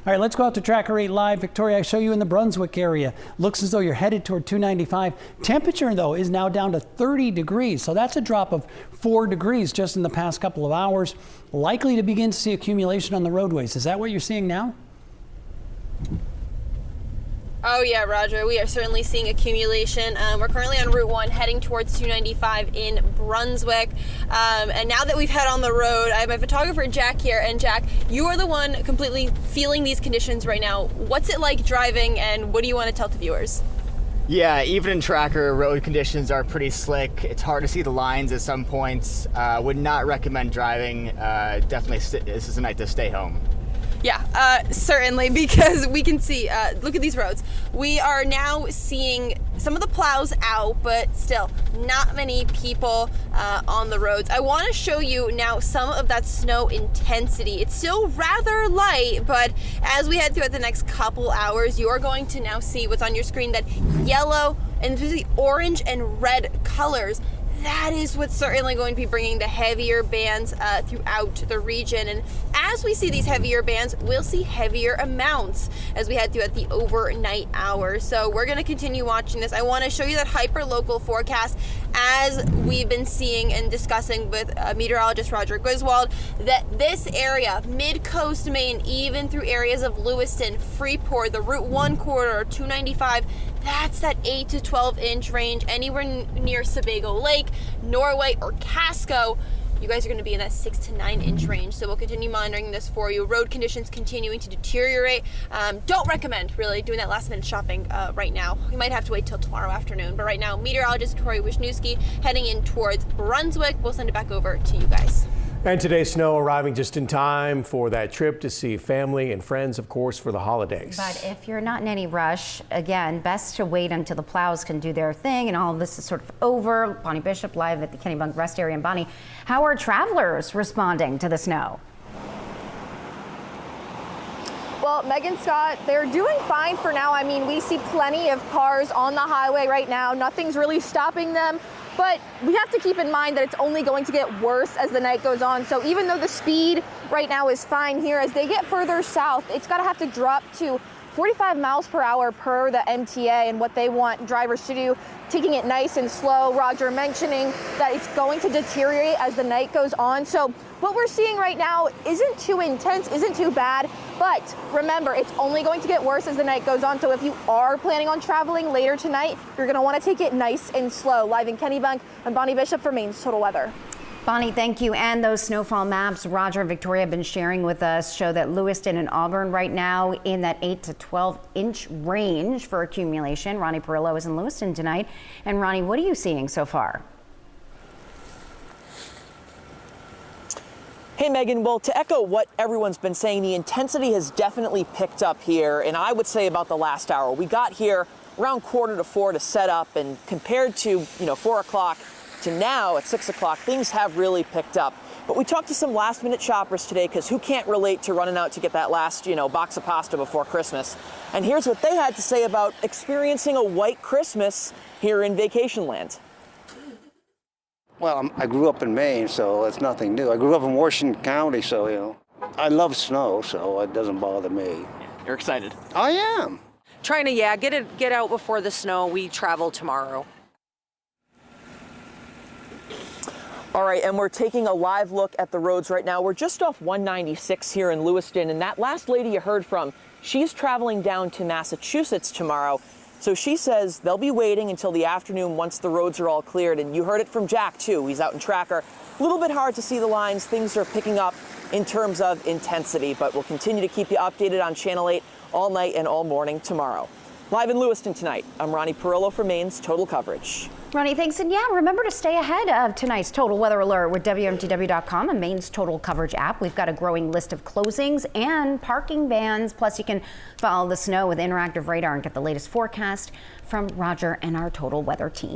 All right, let's go out to Tracker 8 Live. Victoria, I show you in the Brunswick area. Looks as though you're headed toward 295. Temperature, though, is now down to 30 degrees. So that's a drop of 4 degrees just in the past couple of hours. Likely to begin to see accumulation on the roadways. Is that what you're seeing now? Oh yeah, Roger, we are certainly seeing accumulation. We're currently on Route 1 heading towards 295 in Brunswick. And now that we've had on the road, I have my photographer Jack here. And Jack, you are the one completely feeling these conditions right now. What's it like driving, and what do you want to tell the viewers? Yeah, even in Tracker, road conditions are pretty slick. It's hard to see the lines at some points. Would not recommend driving. Definitely, this is a night to stay home. Yeah, certainly, because we can see, look at these roads. We are now seeing some of the plows out, but still not many people on the roads. I want to show you now some of that snow intensity. It's still rather light, but as we head throughout the next couple hours, you are going to now see what's on your screen, that yellow and the orange and red colors. That is what's certainly going to be bringing the heavier bands throughout the region. And as we see these heavier bands, we'll see heavier amounts as we head throughout the overnight hours. So we're going to continue watching this. I want to show you that hyper-local forecast as we've been seeing and discussing with meteorologist Roger Griswold, that this area, mid-coast Maine, even through areas of Lewiston, Freeport, the Route 1 corridor, 295, that's that 8 to 12 inch range. Anywhere near Sebago Lake, Norway, or Casco, you guys are going to be in that 6 to 9 inch range. So we'll continue monitoring this for you. Road conditions continuing to deteriorate. Don't recommend really doing that last minute shopping right now. You might have to wait till tomorrow afternoon. But right now, meteorologist Tori Wisniewski heading in towards Brunswick. We'll send it back over to you guys. And today's snow arriving just in time for that trip to see family and friends, of course, for the holidays. But if you're not in any rush, again, best to wait until the plows can do their thing and all of this is sort of over. Bonnie Bishop live at the Kennebunk Rest Area. And Bonnie, how are travelers responding to the snow? Well, Megan, Scott, they're doing fine for now. I mean, we see plenty of cars on the highway right now. Nothing's really stopping them. But we have to keep in mind that it's only going to get worse as the night goes on. So even though the speed right now is fine here, as they get further south, it's got to have to drop to 45 miles per hour per the MTA, and what they want drivers to do, taking it nice and slow. Roger mentioning that it's going to deteriorate as the night goes on. So what we're seeing right now isn't too intense, isn't too bad, but remember, it's only going to get worse as the night goes on. So if you are planning on traveling later tonight, you're going to want to take it nice and slow. Live in Kennebunk, I'm Bonnie Bishop for Maine's Total Weather. Bonnie, thank you. And those snowfall maps Roger and Victoria have been sharing with us show that Lewiston and Auburn right now in that 8 to 12 inch range for accumulation. Ronnie Perillo is in Lewiston tonight. And Ronnie, what are you seeing so far? Hey, Megan, well, to echo what everyone's been saying, the intensity has definitely picked up here. And I would say about the last hour, we got here around 3:45 to set up, and compared to, 4 o'clock to now at 6 o'clock, things have really picked up. But we talked to some last minute shoppers today, because who can't relate to running out to get that last, box of pasta before Christmas? And here's what they had to say about experiencing a white Christmas here in vacation land. Well, I grew up in Maine, so it's nothing new. I grew up in Washington County, so, I love snow, so it doesn't bother me. You're excited? I am. Trying to, get out before the snow. We travel tomorrow. All right, and we're taking a live look at the roads right now. We're just off 196 here in Lewiston, and that last lady you heard from, she's traveling down to Massachusetts tomorrow. So she says they'll be waiting until the afternoon once the roads are all cleared. And you heard it from Jack, too. He's out in Tracker. A little bit hard to see the lines. Things are picking up in terms of intensity, but we'll continue to keep you updated on Channel 8 all night and all morning tomorrow. Live in Lewiston tonight, I'm Ronnie Perillo for Maine's Total Coverage. Ronnie, thanks. And yeah, remember to stay ahead of tonight's Total Weather Alert with WMTW.com and Maine's Total Coverage app. We've got a growing list of closings and parking bans. Plus, you can follow the snow with interactive radar and get the latest forecast from Roger and our Total Weather team.